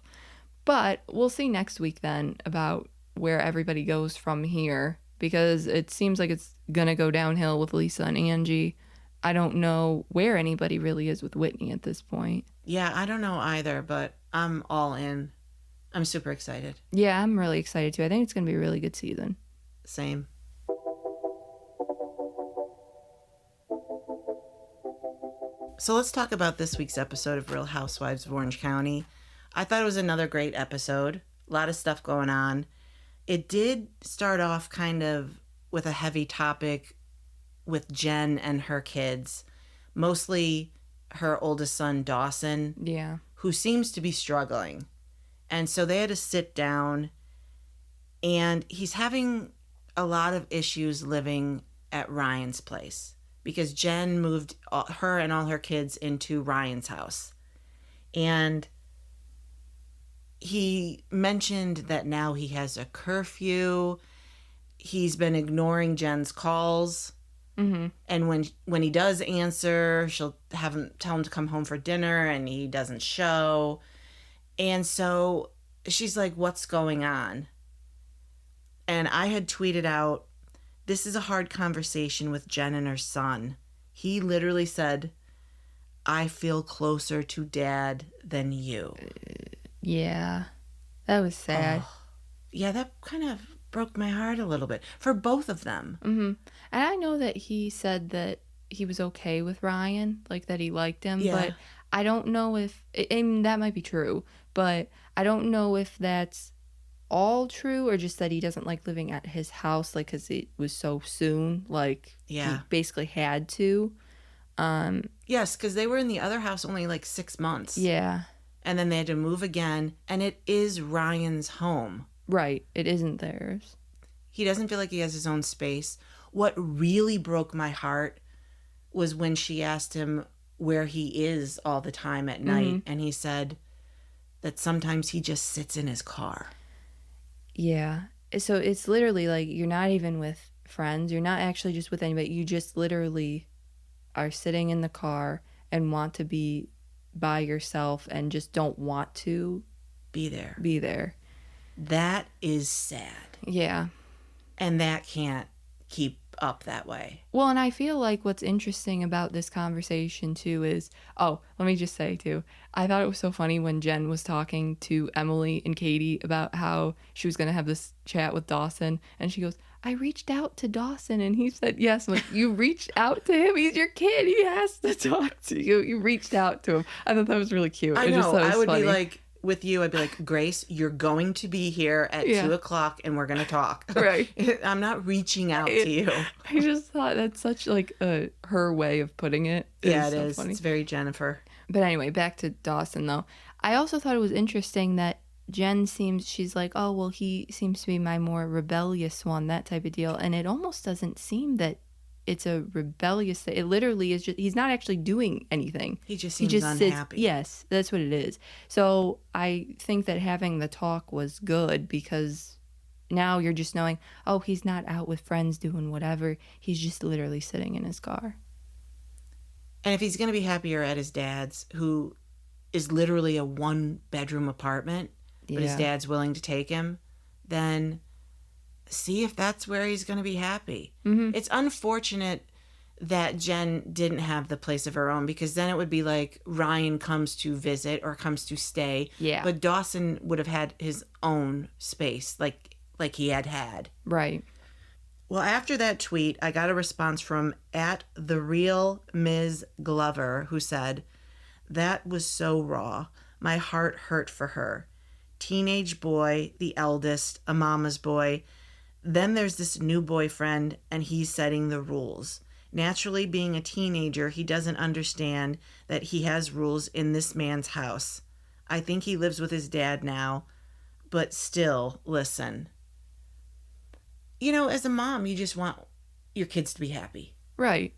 But we'll see next week then about where everybody goes from here, because it seems like it's going to go downhill with Lisa and Angie. I don't know where anybody really is with Whitney at this point. Yeah, I don't know either, but I'm all in. I'm super excited. Yeah, I'm really excited too. I think it's going to be a really good season. Same. So let's talk about this week's episode of Real Housewives of Orange County. I thought it was another great episode. A lot of stuff going on. It did start off kind of with a heavy topic with Jen and her kids. Mostly her oldest son, Dawson. Yeah. Who seems to be struggling. And so they had to sit down. And he's having a lot of issues living at Ryan's place, because Jen moved her and all her kids into Ryan's house. And he mentioned that now he has a curfew. He's been ignoring Jen's calls. Mm-hmm. And when he does answer, she'll tell him to come home for dinner, and he doesn't show. And so she's like, what's going on? And I had tweeted out, this is a hard conversation with Jen and her son. He literally said, I feel closer to Dad than you. Yeah, that was sad. Oh, yeah, that kind of broke my heart a little bit for both of them. Mm-hmm. And I know that he said that he was okay with Ryan, like that he liked him, but I don't know if, I mean, that might be true, but I don't know if that's all true or just that he doesn't like living at his house, like, because it was so soon, like, he basically had to. Yes, because they were in the other house only like 6 months. Yeah. And then they had to move again, and it is Ryan's home. Right. It isn't theirs. He doesn't feel like he has his own space. What really broke my heart was when she asked him where he is all the time at night, and he said, that sometimes he just sits in his car. Yeah. So it's literally like you're not even with friends. You're not actually just with anybody. You just literally are sitting in the car and want to be by yourself and just don't want to Be there. be there. That is sad. Yeah. And that can't keep up that way. Well, and I feel like what's interesting about this conversation too is, let me just say too, I thought it was so funny when Jen was talking to Emily and Katie about how she was going to have this chat with Dawson, and she goes, I reached out to Dawson and he said yes. I'm like, you reached out to him? He's your kid. He has to talk to you. You reached out to him. I thought that was really cute. I know. I would funny. be like, with you, I'd be like, Grace, you're going to be here at 2:00 and we're going to talk. Right. I'm not reaching out to you. I just thought that's such like her way of putting it. Yeah, it so is. Funny. It's very Jennifer. But anyway, back to Dawson though. I also thought it was interesting that Jen she's like, oh, well, he seems to be my more rebellious one, that type of deal. And it almost doesn't seem that it's a rebellious thing. It literally is just, he's not actually doing anything. He just seems unhappy. Sits, yes, that's what it is. So I think that having the talk was good because now you're just knowing, oh, he's not out with friends doing whatever. He's just literally sitting in his car. And if he's going to be happier at his dad's, who is literally a 1-bedroom apartment, but his dad's willing to take him, then see if that's where he's going to be happy. Mm-hmm. It's unfortunate that Jen didn't have the place of her own, because then it would be like Ryan comes to visit or comes to stay. Yeah. But Dawson would have had his own space like he had. Right. Well, after that tweet, I got a response from @TheRealMsGlover, who said, that was so raw. My heart hurt for her. Teenage boy, the eldest, a mama's boy. Then there's this new boyfriend, and he's setting the rules. Naturally, being a teenager, he doesn't understand that he has rules in this man's house. I think he lives with his dad now, but still, listen. You know, as a mom, you just want your kids to be happy. Right.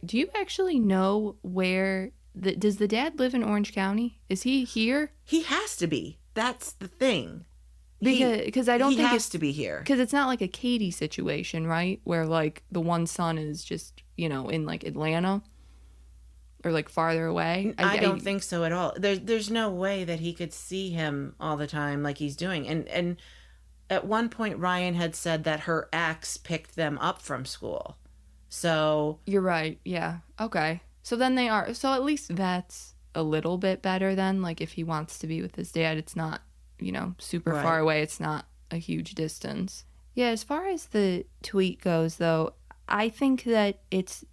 Do you actually know where... does the dad live in Orange County? Is he here? He has to be. That's the thing. Because I don't think he has to be here. Because it's not like a Katie situation, right? Where like the one son is just, in like Atlanta or like farther away. I don't think so at all. There's no way that he could see him all the time like he's doing. And at one point Ryan had said that her ex picked them up from school. So you're right. Yeah. Okay. So then they are. So at least that's a little bit better then. Like if he wants to be with his dad, it's not, super far away. It's not a huge distance. Yeah, as far as the tweet goes, though, I think that it's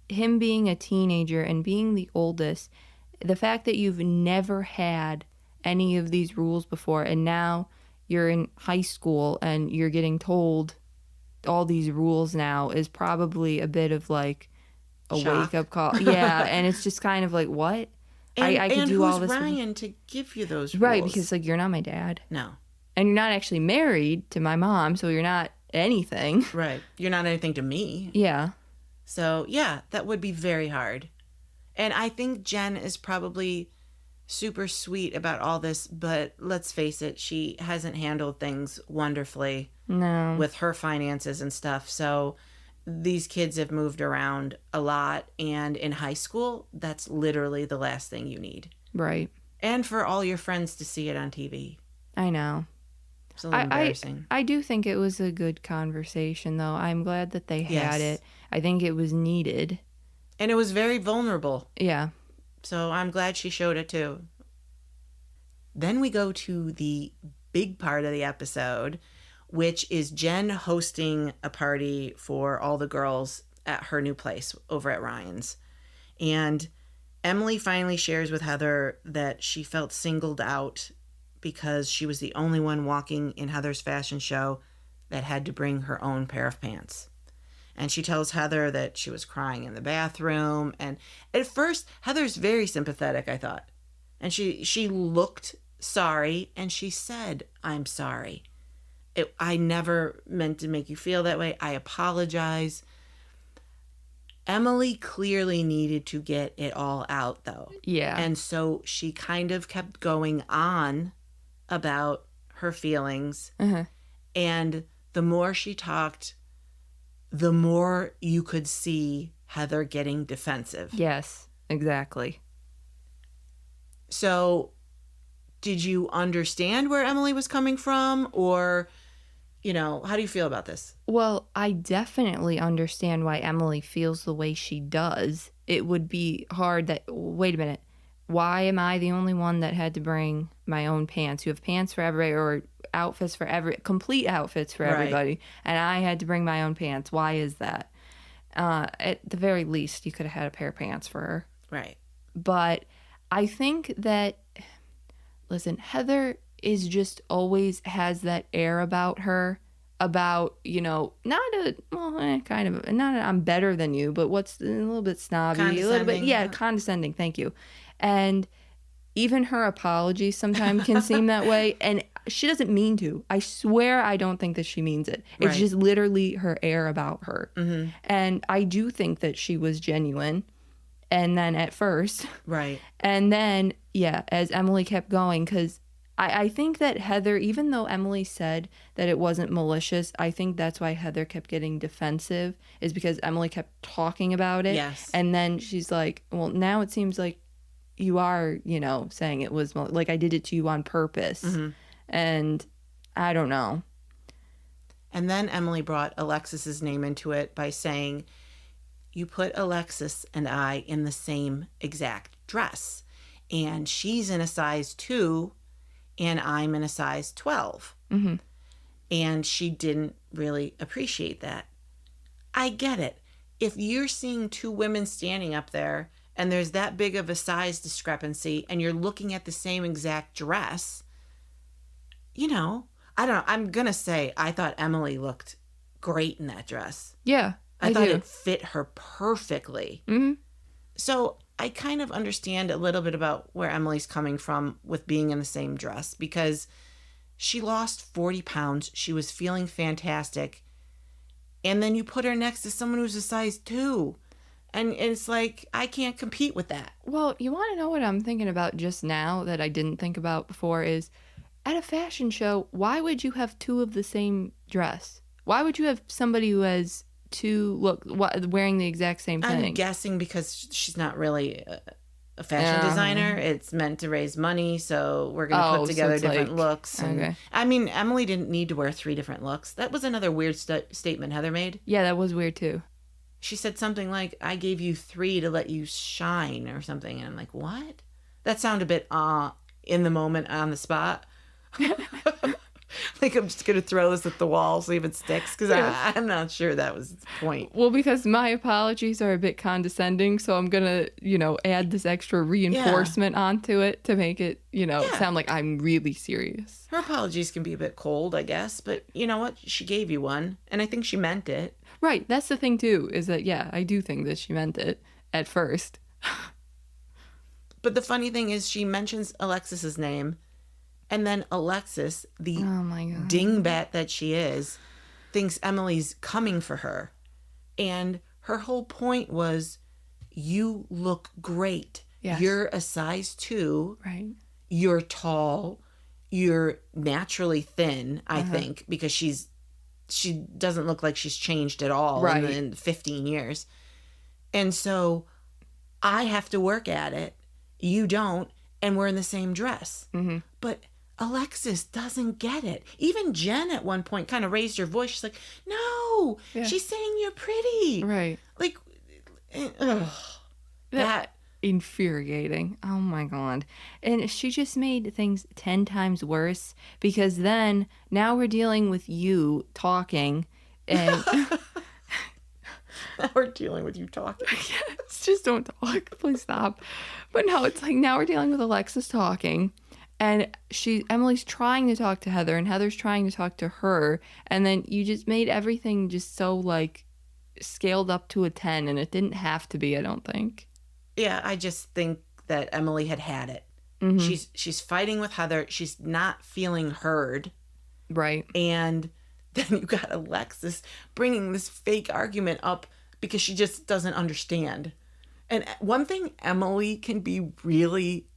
him being a teenager and being the oldest, the fact that you've never had any of these rules before, and now you're in high school and you're getting told all these rules now is probably a bit of like a wake-up call. Yeah, and it's just kind of like, what? I could do all this. And who's Ryan to give you those rules? Right, because like you're not my dad. No. And you're not actually married to my mom, so you're not anything. Right. You're not anything to me. Yeah. So, yeah, that would be very hard. And I think Jen is probably super sweet about all this, but let's face it, she hasn't handled things wonderfully. No. With her finances and stuff. So these kids have moved around a lot, and in high school, that's literally the last thing you need. Right. And for all your friends to see it on TV. I know. It's a little embarrassing. I do think it was a good conversation, though. I'm glad that they had it. I think it was needed. And it was very vulnerable. Yeah. So I'm glad she showed it, too. Then we go to the big part of the episode, which is Jen hosting a party for all the girls at her new place over at Ryan's. And Emily finally shares with Heather that she felt singled out because she was the only one walking in Heather's fashion show that had to bring her own pair of pants. And she tells Heather that she was crying in the bathroom. And at first, Heather's very sympathetic, I thought. And she looked sorry, and she said, I'm sorry. I never meant to make you feel that way. I apologize. Emily clearly needed to get it all out, though. Yeah. And so she kind of kept going on about her feelings. Uh-huh. And the more she talked, the more you could see Heather getting defensive. Yes, exactly. So did you understand where Emily was coming from? Or, how do you feel about this? Well, I definitely understand why Emily feels the way she does. It would be hard that, wait a minute, why am I the only one that had to bring my own pants? You have pants for everybody, or outfits for complete outfits for everybody, and I had to bring my own pants. Why is that? At the very least, you could have had a pair of pants for her. Right. But I think that, listen, Heather is just always has that air about her, about, kind of, not I'm better than you, but what's a little bit snobby, a little bit, condescending, thank you. And even her apologies sometimes can seem that way, and she doesn't mean to. I swear I don't think that she means it. It's just literally her air about her. Mm-hmm. And I do think that she was genuine, and then at first. Right. And then, as Emily kept going, because I think that Heather, even though Emily said that it wasn't malicious, I think that's why Heather kept getting defensive, is because Emily kept talking about it. Yes. And then she's like, well, now it seems like you are, saying it was, like I did it to you on purpose. Mm-hmm. And I don't know. And then Emily brought Alexis's name into it by saying, you put Alexis and I in the same exact dress. And she's in a size 2 and I'm in a size 12. Mm-hmm. And she didn't really appreciate that. I get it. If you're seeing 2 women standing up there and there's that big of a size discrepancy and you're looking at the same exact dress, I don't know. I'm going to say I thought Emily looked great in that dress. Yeah, I thought it fit her perfectly. Mm-hmm. So I kind of understand a little bit about where Emily's coming from with being in the same dress, because she lost 40 pounds. She was feeling fantastic. And then you put her next to someone who's a size 2. And it's like, I can't compete with that. Well, you want to know what I'm thinking about just now that I didn't think about before is, at a fashion show, why would you have 2 of the same dress? Why would you have somebody who has 2 wearing the exact same thing? I'm guessing because she's not really a fashion designer. It's meant to raise money, so we're going to put together different looks. And, I mean, Emily didn't need to wear 3 different looks. That was another weird statement Heather made. Yeah, that was weird too. She said something like, I gave you 3 to let you shine or something. And I'm like, what? That sounded a bit in the moment, on the spot. Like, I'm just going to throw this at the wall, see if it sticks, because I'm not sure that was the point. Well, because my apologies are a bit condescending, so I'm going to, add this extra reinforcement onto it to make it, sound like I'm really serious. Her apologies can be a bit cold, I guess, but you know what? She gave you one, and I think she meant it. Right. That's the thing, too, is that, I do think that she meant it at first. But the funny thing is, she mentions Alexis's name, and then Alexis, the dingbat that she is, thinks Emily's coming for her. And her whole point was, you look great. Yes. You're a size 2. Right. You're tall. You're naturally thin, I think, because she doesn't look like she's changed at all in 15 years. And so I have to work at it. You don't. And we're in the same dress. Mm-hmm. But Alexis doesn't get it. Even Jen at one point kind of raised her voice. She's like, no, she's saying you're pretty. Right. Like, that. Infuriating. Oh my God. And she just made things 10 times worse, because now we're dealing with you talking and now we're dealing with you talking. Yes, just don't talk. Please stop. But no, it's like now we're dealing with Alexis talking, and Emily's trying to talk to Heather, and Heather's trying to talk to her, and then you just made everything just so like scaled up to a 10, and it didn't have to be, I don't think. Yeah, I just think that Emily had it. Mm-hmm. She's fighting with Heather. She's not feeling heard. Right. And then you got Alexis bringing this fake argument up because she just doesn't understand. And one thing Emily can be really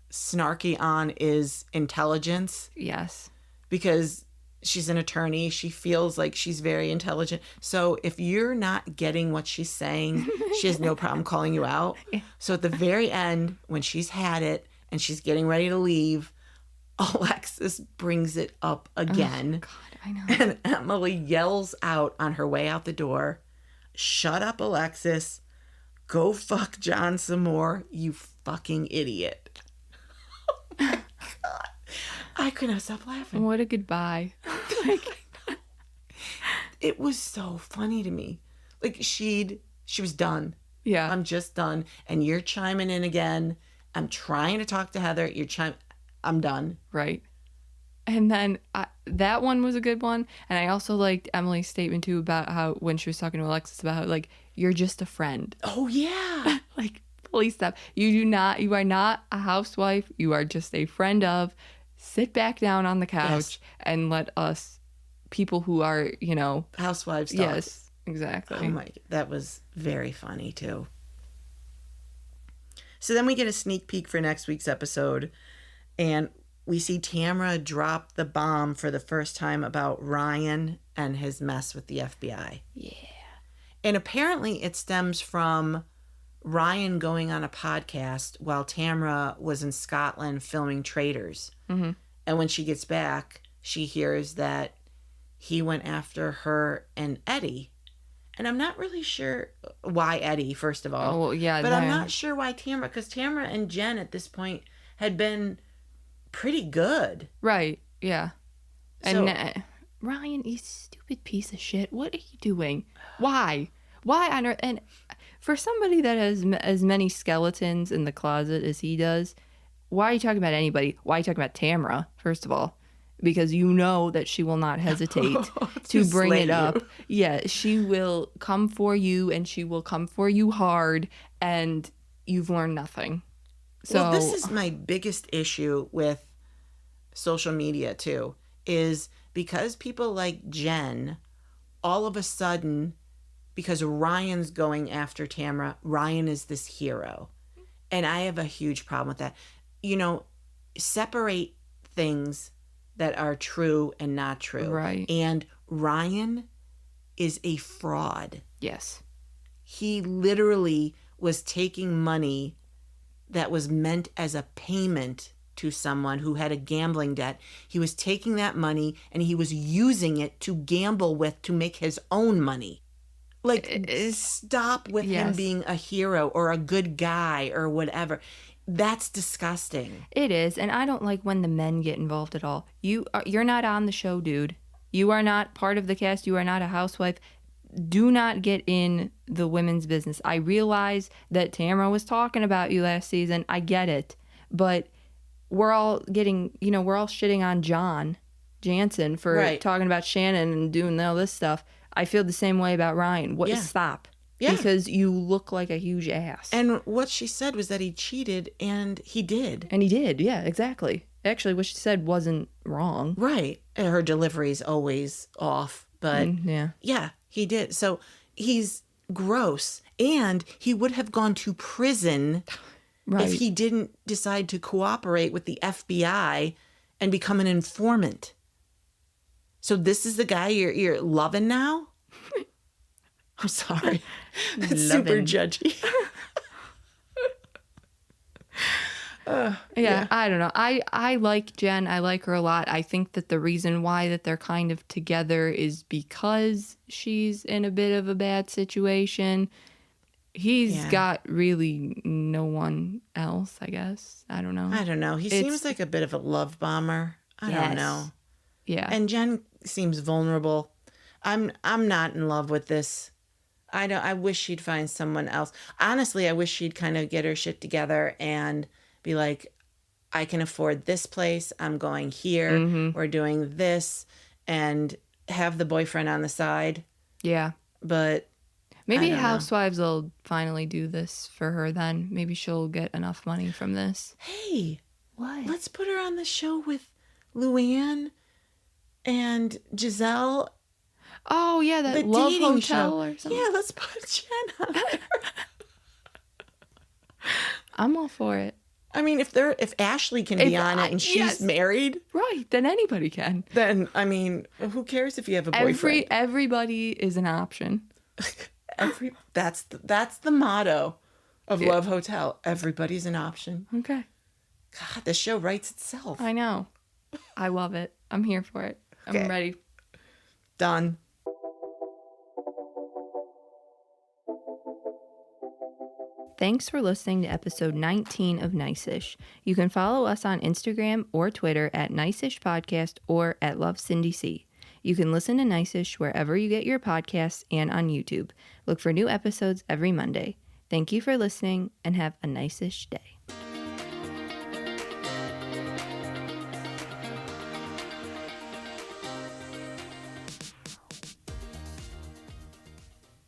snarky on is intelligence, Yes. because she's an attorney. She feels like she's very intelligent. So if you're not getting what she's saying, she has no problem calling you out. So at the very end, when she's had it and she's getting ready to leave, Alexis brings it up again. Oh, God, I know. And Emily yells out on her way out the door, "Shut up, Alexis. Go fuck John some more, you fucking idiot." Oh my God. I could not stop laughing. What a goodbye. It was so funny to me. Like she was done. Yeah. I'm just done. And you're chiming in again. I'm trying to talk to Heather. I'm done. Right. And then that one was a good one. And I also liked Emily's statement too about how when she was talking to Alexis about how, like, you're just a friend. Oh yeah. Like, please stop. You are not a housewife. You are just a friend of. Sit back down on the couch and let us, people who are, Housewives talk. Yes, exactly. Oh my, that was very funny too. So then we get a sneak peek for next week's episode, and we see Tamra drop the bomb for the first time about Ryan and his mess with the FBI. Yeah. And apparently it stems from Ryan going on a podcast while Tamra was in Scotland filming Traitors. Mm-hmm. And when she gets back, she hears that he went after her and Eddie. And I'm not really sure why Eddie, first of all. Oh, yeah. But I'm not sure why Tamra, because Tamra and Jen at this point had been pretty good. Right, yeah. So, And Ryan, you stupid piece of shit. What are you doing? Why? Why on earth? And for somebody that has as many skeletons in the closet as he does, why are you talking about anybody? Why are you talking about Tamra, first of all? Because you know that she will not hesitate to bring it up. Yeah, she will come for you, and she will come for you hard, and you've learned nothing. So well, this is my biggest issue with social media, too, is because people like Jen, all of a sudden, because Ryan's going after Tamra, Ryan is this hero. And I have a huge problem with that. Separate things that are true and not true. Right. And Ryan is a fraud. Yes. He literally was taking money that was meant as a payment to someone who had a gambling debt. He was taking that money and he was using it to gamble with to make his own money. Like, stop with him being a hero or a good guy or whatever. That's disgusting. It is, and I don't like when the men get involved at all. You're not on the show, dude. You are not part of the cast. You are not a housewife. Do not get in the women's business. I realize that Tamra was talking about you last season. I get it. But we're all shitting on John Jansen for talking about Shannon and doing all this stuff. I feel the same way about Ryan. Stop. Yeah. Because you look like a huge ass. And what she said was that he cheated, and he did. And he did, yeah, exactly. Actually, what she said wasn't wrong. Right. And her delivery's always off, but yeah, he did. So he's gross, and he would have gone to prison if he didn't decide to cooperate with the FBI and become an informant. So this is the guy you're loving now? I'm sorry. That's super judgy. Yeah, I don't know. I like Jen. I like her a lot. I think that the reason why that they're kind of together is because she's in a bit of a bad situation. He's got really no one else, I guess. I don't know. He seems like a bit of a love bomber. I don't know. Yeah. And Jen seems vulnerable. I'm not in love with this. I wish she'd find someone else. Honestly, I wish she'd kind of get her shit together and be like, I can afford this place. I'm going here. Mm-hmm. We're doing this, and have the boyfriend on the side. Yeah. But maybe Housewives will finally do this for her then. Maybe she'll get enough money from this. Hey. What? Let's put her on the show with Luann and Giselle. Oh, yeah, that The Love dating Hotel show. or something. Yeah, let's put Jen on there. I'm all for it. I mean, if Ashley can be on it and she's yes. married, Right, then anybody can. then, I mean, who cares if you have a boyfriend? Everybody is an option. That's the motto of Love Hotel. Everybody's an option. Okay. God, the show writes itself. I know. I love it. I'm here for it. Okay. I'm ready. Done. Thanks for listening to episode 19 of Nice-ish. You can follow us on Instagram or Twitter at Nice-ish Podcast or at LoveCindyC. You can listen to Nice-ish wherever you get your podcasts and on YouTube. Look for new episodes every Monday. Thank you for listening and have a nice-ish day.